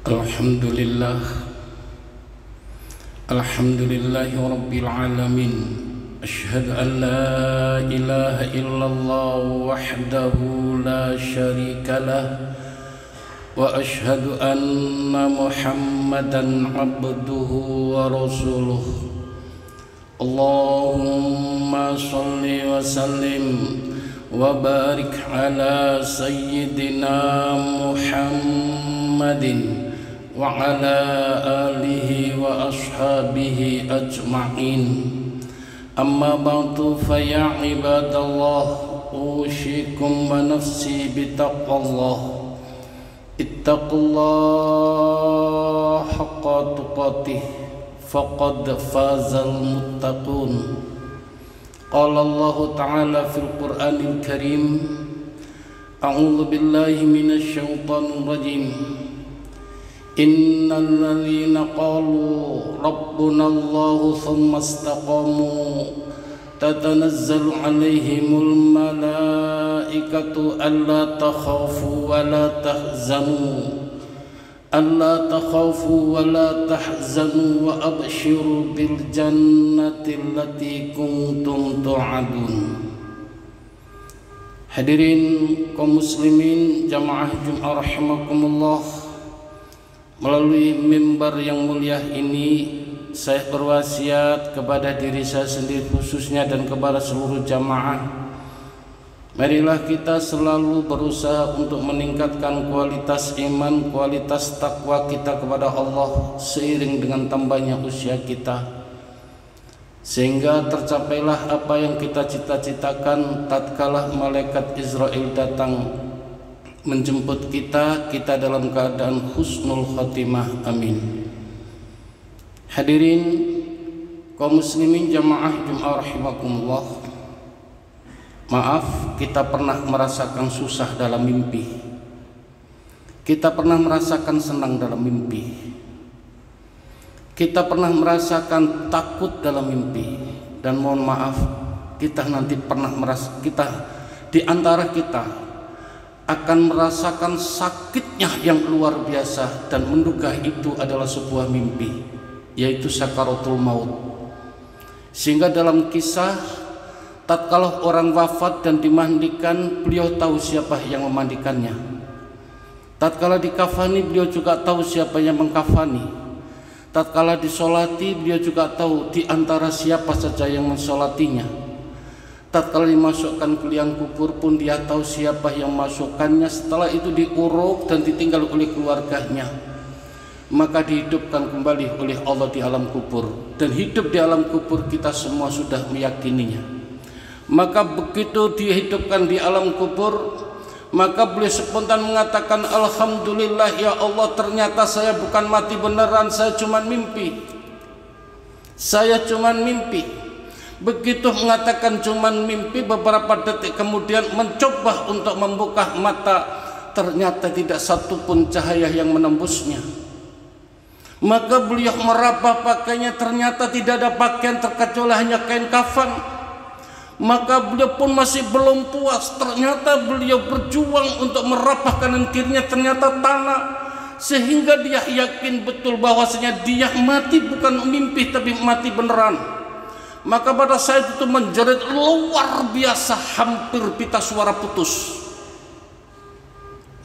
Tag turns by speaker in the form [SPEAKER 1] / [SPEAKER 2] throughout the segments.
[SPEAKER 1] Alhamdulillah, Alhamdulillahi Rabbil Alamin. Ashhadu an la ilaha illallah wahdahu la syarika lah, wa ashhadu anna Muhammadan abduhu wa rasuluh. Allahumma salli wa sallim wa barik ala sayyidina Muhammadin wa ala alihi wa ashabihi ajma'in. Amma ba'du, fa ya ibadallah, usikum wa nafsi bitaqwallah. Ittaqullah haqqa tuqatih, faqad fazal muttaqun. Qala Allah Ta'ala fil Qur'anil Karim, a'udzu billahi minasy syaithanir rajim. Innal ladzina qalu rabbuna Allahu tsumma istaqamu tatanazzalu 'alaihimul malaikatu alla takhafu wa la tahzanu wa la tahzanu wa abshiru bil jannati allati kuntum tu'adun. Hadirin kaum muslimin jamaah Jumat rahimakumullah, melalui mimbar yang mulia ini saya berwasiat kepada diri saya sendiri khususnya dan kepada seluruh jamaah, marilah kita selalu berusaha untuk meningkatkan kualitas iman, kualitas takwa kita kepada Allah seiring dengan tambahnya usia kita, sehingga tercapailah apa yang kita cita-citakan tatkala malaikat Israel datang menjemput kita dalam keadaan husnul khatimah. Amin. Hadirin kaum muslimin jamaah Jumat rahimakumullah, maaf, kita pernah merasakan susah dalam mimpi, kita pernah merasakan senang dalam mimpi, kita pernah merasakan takut dalam mimpi, dan mohon maaf, kita nanti pernah kita di antara kita akan merasakan sakitnya yang luar biasa dan menduga itu adalah sebuah mimpi, yaitu sakaratul maut. Sehingga dalam kisah, tatkala orang wafat dan dimandikan, beliau tahu siapa yang memandikannya. Tatkala dikafani, beliau juga tahu siapa yang mengkafani. Tatkala disolati, beliau juga tahu di antara siapa saja yang mensolatinya. Tatkala dimasukkan ke liang kubur pun dia tahu siapa yang masukkannya. Setelah itu diuruk dan ditinggal oleh keluarganya, maka dihidupkan kembali oleh Allah di alam kubur. Dan hidup di alam kubur kita semua sudah meyakininya. Maka begitu dihidupkan di alam kubur, maka beliau spontan mengatakan, alhamdulillah ya Allah, ternyata saya bukan mati beneran, saya cuma mimpi. Saya cuma mimpi. Begitu mengatakan cuman mimpi, beberapa detik kemudian mencoba untuk membuka mata, ternyata tidak satu pun cahaya yang menembusnya. Maka beliau meraba pakaiannya, ternyata tidak ada pakaian terkecuali hanya kain kafan. Maka beliau pun masih belum puas, ternyata beliau berjuang untuk meraba kanan kirinya, ternyata tanah, sehingga dia yakin betul bahwasanya dia mati bukan mimpi tapi mati beneran. Maka pada saat itu menjerit luar biasa, hampir pita suara putus.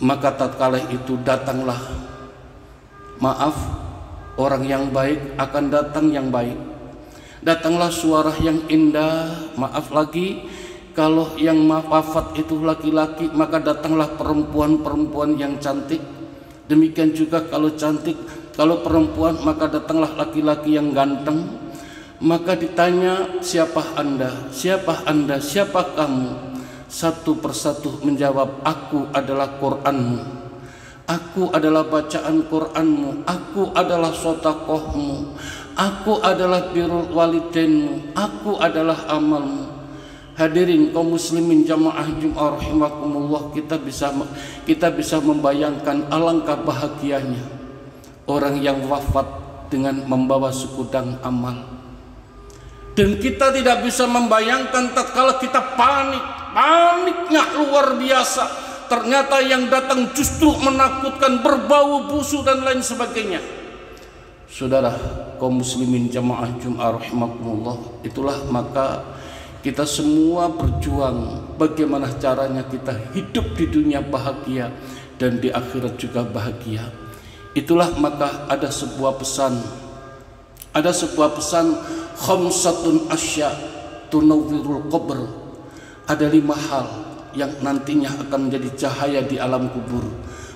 [SPEAKER 1] Maka tatkala itu datanglah, maaf, orang yang baik akan datang yang baik. Datanglah suara yang indah, maaf lagi, kalau yang wafat itu laki-laki, maka datanglah perempuan-perempuan yang cantik. Demikian juga kalau cantik, kalau perempuan, maka datanglah laki-laki yang ganteng. Maka ditanya, siapa anda, siapa anda, siapa kamu? Satu persatu menjawab, aku adalah Qur'anmu, aku adalah bacaan Qur'anmu, aku adalah sodakohmu, aku adalah birrul walidainmu, aku adalah amalmu. Hadirin kaum muslimin jamaah Jumat rahimakumullah, kita bisa membayangkan alangkah bahagianya orang yang wafat dengan membawa segudang amal. Dan kita tidak bisa membayangkan tatkala kita paniknya luar biasa, ternyata yang datang justru menakutkan, berbau busuk dan lain sebagainya. Saudara kaum muslimin jamaah Jum'ah rahimakumullah, itulah maka kita semua berjuang bagaimana caranya kita hidup di dunia bahagia dan di akhirat juga bahagia. Itulah maka ada sebuah pesan khamsatun asya tunawwirul qabr. Ada 5 hal yang nantinya akan menjadi cahaya di alam kubur,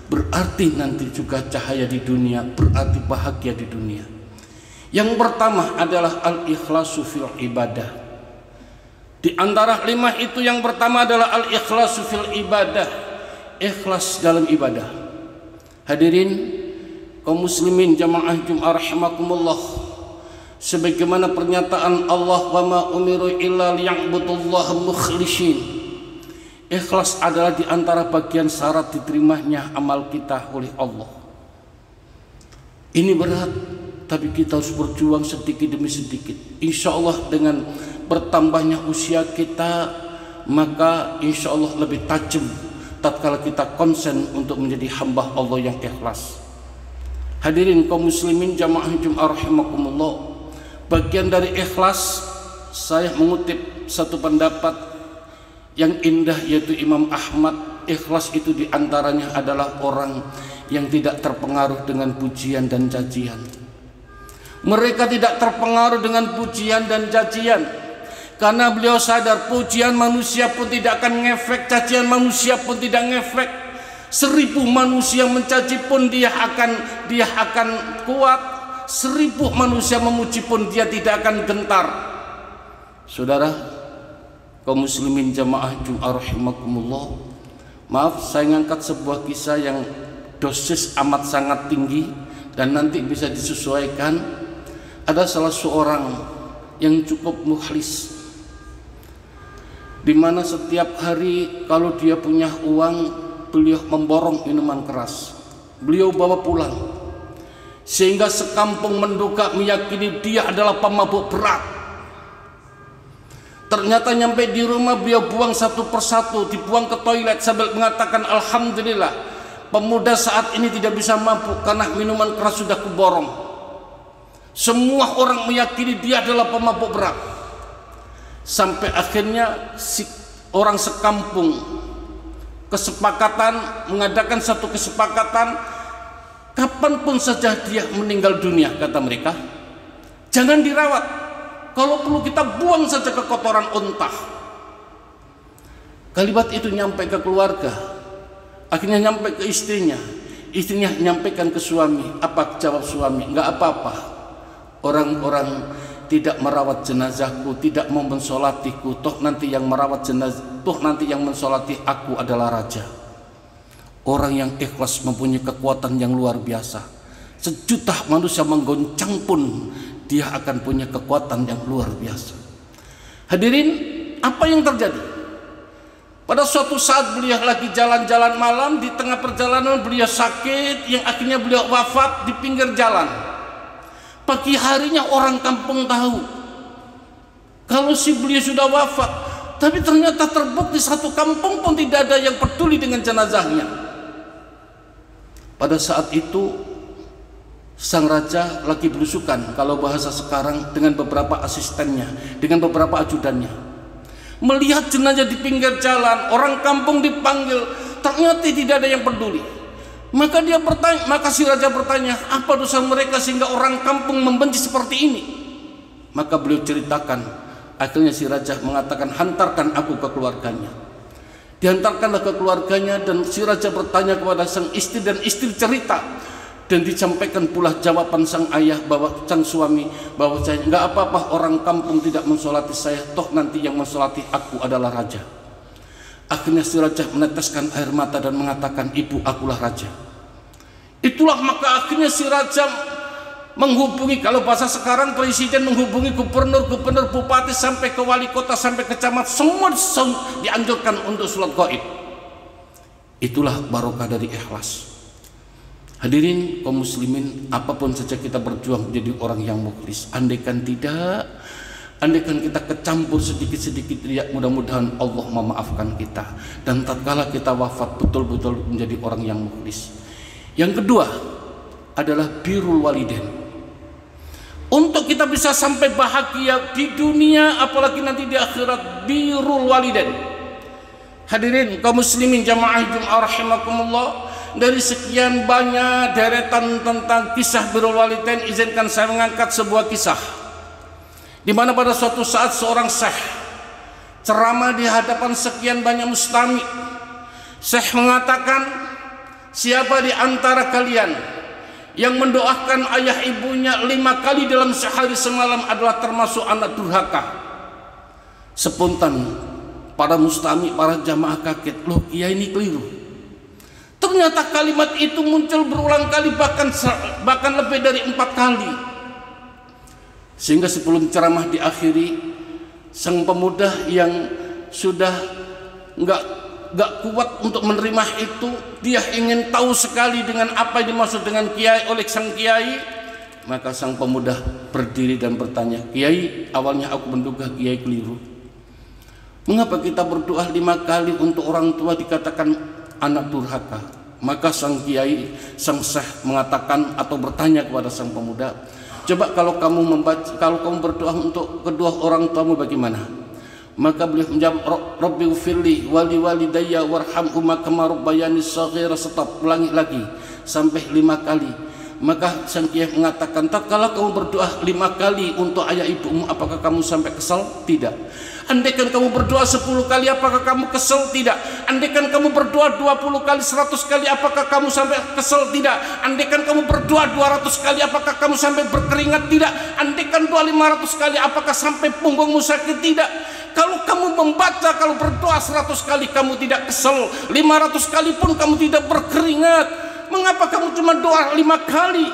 [SPEAKER 1] berarti nanti juga cahaya di dunia, berarti bahagia di dunia. Yang pertama adalah al-ikhlasu fil ibadah. Di antara 5 itu yang pertama adalah al-ikhlasu fil ibadah, ikhlas dalam ibadah. Hadirin kaum muslimin jamaah Jum'ah rahimakumullah, sebagaimana pernyataan Allah, wa ma umiru illa liya'budullaha mukhlishin. Ikhlas adalah di antara bagian syarat diterimanya amal kita oleh Allah. Ini berat, tapi kita harus berjuang sedikit demi sedikit. Insya Allah dengan bertambahnya usia kita, maka insya Allah lebih tajam tatkala kita konsen untuk menjadi hamba Allah yang ikhlas. Hadirin kaum muslimin jamaah Jum'ah rahimakumullah, bagian dari ikhlas saya mengutip satu pendapat yang indah, yaitu Imam Ahmad. Ikhlas itu diantaranya adalah orang yang tidak terpengaruh dengan pujian dan cacian. Mereka tidak terpengaruh dengan pujian dan cacian karena beliau sadar pujian manusia pun tidak akan ngefek, cacian manusia pun tidak ngefek. 1000 manusia mencaci pun dia akan kuat. 1000 manusia memuji pun dia tidak akan gentar. Saudara kaum muslimin jamaah Jum'ah rahimakumullah, maaf saya ngangkat sebuah kisah yang dosis amat sangat tinggi dan nanti bisa disesuaikan. Ada salah seorang yang cukup mukhlis, di mana setiap hari kalau dia punya uang, beliau memborong minuman keras, beliau bawa pulang, sehingga sekampung menduga meyakini dia adalah pemabuk berat. Ternyata nyampe di rumah beliau buang satu persatu, dibuang ke toilet sambil mengatakan, alhamdulillah pemuda saat ini tidak bisa mabuk karena minuman keras sudah kuborong. Semua orang meyakini dia adalah pemabuk berat. Sampai akhirnya si orang sekampung mengadakan satu kesepakatan, kapanpun saja dia meninggal dunia, kata mereka, jangan dirawat, kalau perlu kita buang saja ke kotoran unta. Kalimat itu nyampe ke keluarga, akhirnya nyampe ke istrinya nyampaikan ke suami. Apa jawab suami? Enggak apa-apa, orang-orang tidak merawat jenazahku, tidak mau mensolatiku, toh nanti yang merawat jenazah, toh nanti yang mensolati aku adalah raja. Orang yang ikhlas mempunyai kekuatan yang luar biasa. 1 juta manusia menggoncang pun dia akan punya kekuatan yang luar biasa. Hadirin, apa yang terjadi? Pada suatu saat beliau lagi jalan-jalan malam, di tengah perjalanan beliau sakit yang akhirnya beliau wafat di pinggir jalan. Pagi harinya orang kampung tahu kalau si beliau sudah wafat, tapi ternyata terbukti satu kampung pun tidak ada yang peduli dengan jenazahnya. Pada saat itu sang raja lagi belusukan, kalau bahasa sekarang, dengan beberapa asistennya, dengan beberapa ajudannya, melihat jenazah di pinggir jalan, orang kampung dipanggil, ternyata tidak ada yang peduli. Maka si raja bertanya, apa dosa mereka sehingga orang kampung membenci seperti ini? Maka beliau ceritakan. Akhirnya si raja mengatakan, hantarkan aku ke keluarganya. Dihantarkanlah ke keluarganya, dan si raja bertanya kepada sang istri, dan istri cerita, dan disampaikan pula jawaban sang ayah, bahwa sang suami, bahwa saya enggak apa-apa, orang kampung tidak mensolati saya, toh nanti yang mensolati aku adalah raja. Akhirnya si raja meneteskan air mata dan mengatakan, ibu, akulah raja. Itulah maka akhirnya si raja menghubungi, kalau bahasa sekarang presiden menghubungi gubernur, bupati, sampai ke wali kota, sampai ke camat, semua dianjurkan untuk sholat gaib. Itulah barokah dari ikhlas. Hadirin kaum muslimin, apapun saja kita berjuang menjadi orang yang mukhlis. Andaikan tidak, andaikan kita kecampur sedikit-sedikit riya, mudah-mudahan Allah memaafkan kita, dan tatkala kita wafat betul-betul menjadi orang yang mukhlis. Yang kedua adalah birrul walidain. Untuk kita bisa sampai bahagia di dunia apalagi nanti di akhirat, birrul walidain. Hadirin kaum muslimin jamaah Jumat rahimakumullah, dari sekian banyak deretan tentang kisah birrul walidain, izinkan saya mengangkat sebuah kisah di mana pada suatu saat seorang syekh ceramah di hadapan sekian banyak mustami'. Syekh mengatakan, siapa di antara kalian yang mendoakan ayah ibunya 5 kali dalam sehari semalam adalah termasuk anak durhaka. Spontan para mustami', para jamaah kaget, loh kiai ini keliru. Ternyata kalimat itu muncul berulang kali, bahkan lebih dari 4 kali. Sehingga sebelum ceramah diakhiri, sang pemuda yang sudah nggak kuat untuk menerima itu, dia ingin tahu sekali dengan apa yang dimaksud dengan kiai oleh sang kiai. Maka sang pemuda berdiri dan bertanya, kiai, awalnya aku menduga kiai keliru. Mengapa kita berdoa 5 kali untuk orang tua dikatakan anak durhaka? Maka sang kiai, sang syekh mengatakan atau bertanya kepada sang pemuda, coba kalau kamu berdoa untuk kedua orang tuamu bagaimana? Maka beliau menjawab, Rabbi ufirli wali walidayya warhamhuma kama rabbayani shaghira. Stop, ulangi lagi sampai 5 kali. Maka sang kiai mengatakan, tatkala kamu berdoa 5 kali untuk ayah ibumu, apakah kamu sampai kesal? Tidak. Andaikan kamu berdoa 10 kali, apakah kamu kesel? Tidak. Andaikan kamu berdoa 20 kali, 100 kali, apakah kamu sampai kesel? Tidak. Andaikan kamu berdoa 200 kali, apakah kamu sampai berkeringat? Tidak. Andaikan doa 500 kali, apakah sampai punggungmu sakit? Tidak. Kalau kamu membaca, kalau berdoa 100 kali kamu tidak kesel, 500 kali pun kamu tidak berkeringat, mengapa kamu cuma doa 5 kali?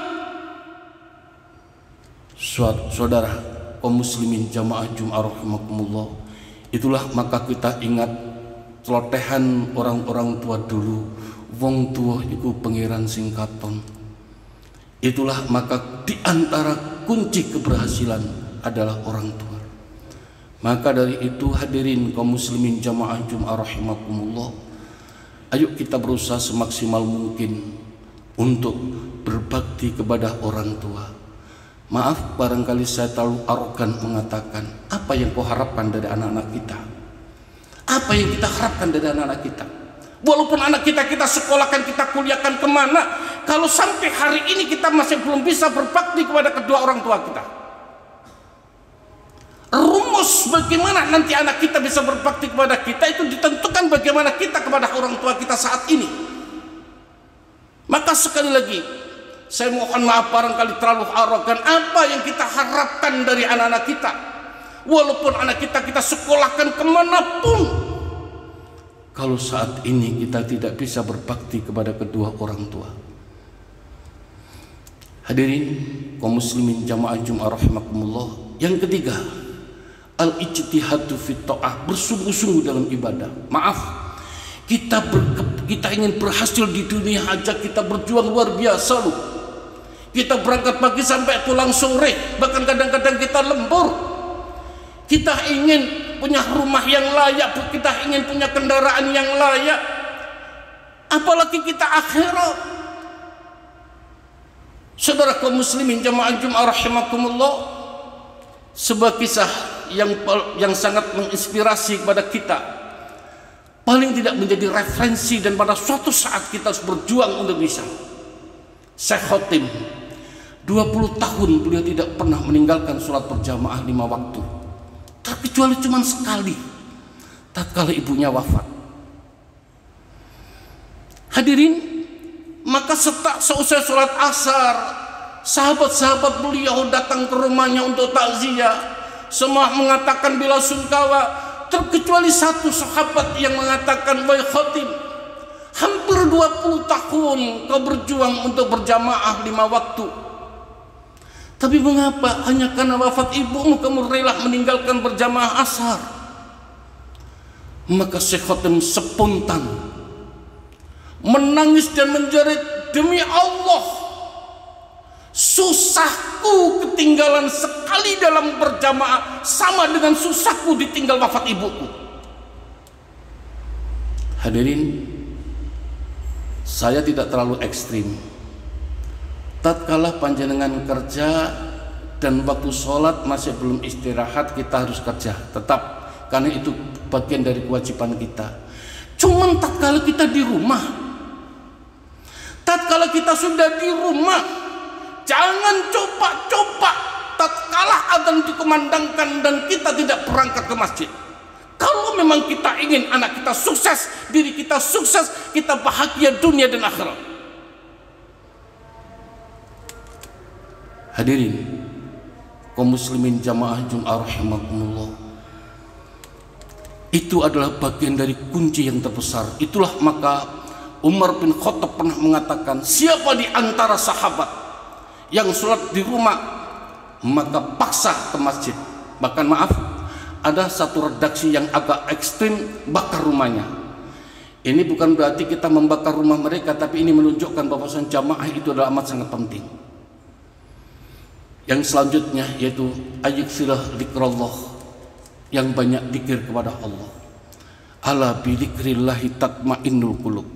[SPEAKER 1] Saudara kaum muslimin jamaah Jumat rahimakumullah, itulah maka kita ingat celotehan orang-orang tua dulu, wong tua iku pangeran sing katon. Itulah maka di antara kunci keberhasilan adalah orang tua. Maka dari itu hadirin kaum muslimin jamaah Jumat rahimakumullah, ayo kita berusaha semaksimal mungkin untuk berbakti kepada orang tua. Maaf barangkali saya terlalu arogan mengatakan, apa yang kau harapkan dari anak-anak kita? Apa yang kita harapkan dari anak-anak kita? Walaupun anak kita sekolahkan, kita kuliahkan kemana, kalau sampai hari ini kita masih belum bisa berbakti kepada kedua orang tua kita, rumus bagaimana nanti anak kita bisa berbakti kepada kita itu ditentukan bagaimana kita kepada orang tua kita saat ini. Maka sekali lagi saya mohon maaf barangkali terlalu arogan, apa yang kita harapkan dari anak-anak kita? Walaupun anak kita sekolahkan kemanapun, kalau saat ini kita tidak bisa berbakti kepada kedua orang tua. Hadirin kaum muslimin jamaah Jumat rahimakumullah, yang ketiga al-ijtihadu fit ta'ah, bersungguh-sungguh dalam ibadah. Maaf, kita ingin berhasil di dunia aja kita berjuang luar biasa loh. Kita berangkat pagi sampai pulang sore, bahkan kadang-kadang kita lembur. Kita ingin punya rumah yang layak, kita ingin punya kendaraan yang layak, apalagi kita akhirat. Saudara kaum muslimin jamaah Jumat rahimakumullah, sebuah kisah yang sangat menginspirasi kepada kita, paling tidak menjadi referensi, dan pada suatu saat kita harus berjuang untuk bisa. Syekh Khotim 20 tahun beliau tidak pernah meninggalkan sholat berjamaah 5 waktu, terkecuali cuma sekali tatkala ibunya wafat. Hadirin, maka seusai sholat asar, sahabat-sahabat beliau datang ke rumahnya untuk takziah. Semua mengatakan bela sungkawa, terkecuali satu sahabat yang mengatakan, wahai Khotim, hampir 20 tahun kau berjuang untuk berjamaah 5 waktu, tapi mengapa hanya karena wafat ibumu kamu rela meninggalkan berjamaah asar? Maka Syekh Khotim spontan menangis dan menjerit, demi Allah, Susahku ketinggalan sekali dalam berjamaah sama dengan susahku ditinggal wafat ibuku. Hadirin, saya tidak terlalu ekstrim. Tatkala panjenengan kerja dan waktu sholat masih belum istirahat, kita harus kerja tetap, karena itu bagian dari kewajiban kita. Cuman tatkala kita di rumah, tatkala kita sudah di rumah, jangan coba-coba tatkala adzan dikumandangkan dan kita tidak berangkat ke masjid. Kalau memang kita ingin anak kita sukses, diri kita sukses, kita bahagia dunia dan akhirat. Hadirin kaum muslimin jamaah Jum'ah rahimakumullah, itu adalah bagian dari kunci yang terbesar. Itulah maka Umar bin Khattab pernah mengatakan, siapa di antara sahabat yang sholat di rumah maka paksa ke masjid. Bahkan maaf, ada satu redaksi yang agak ekstrim, bakar rumahnya. Ini bukan berarti kita membakar rumah mereka, tapi ini menunjukkan bahwasanya jamaah itu adalah amat sangat penting. Yang selanjutnya yaitu ayyuksilah dzikrullah, yang banyak zikir kepada Allah. Ala bi dzikrillahi tatmainnul qulub.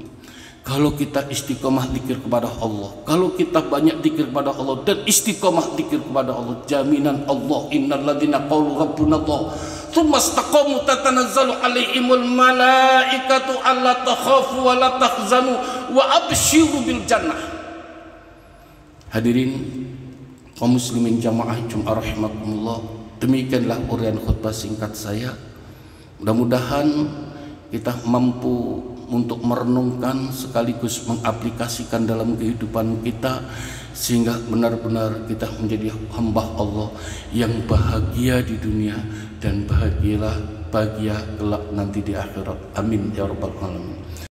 [SPEAKER 1] Kalau kita istiqomah zikir kepada Allah, kalau kita banyak zikir kepada Allah dan istiqomah zikir kepada Allah, jaminan Allah, innal ladzina qalu rabbuna Allah tsumma istaqamu tatanazzalu alaihimul malaikatu alla takhafu wa la tahzanu wa abshiru bil jannah. Hadirin kaum muslimin jamaah Jum'ah rahimakumullah, demikianlah uraian khutbah singkat saya. Mudah-mudahan kita mampu untuk merenungkan sekaligus mengaplikasikan dalam kehidupan kita, sehingga benar-benar kita menjadi hamba Allah yang bahagia di dunia dan bahagia kelak nanti di akhirat. Amin ya rabbal alamin.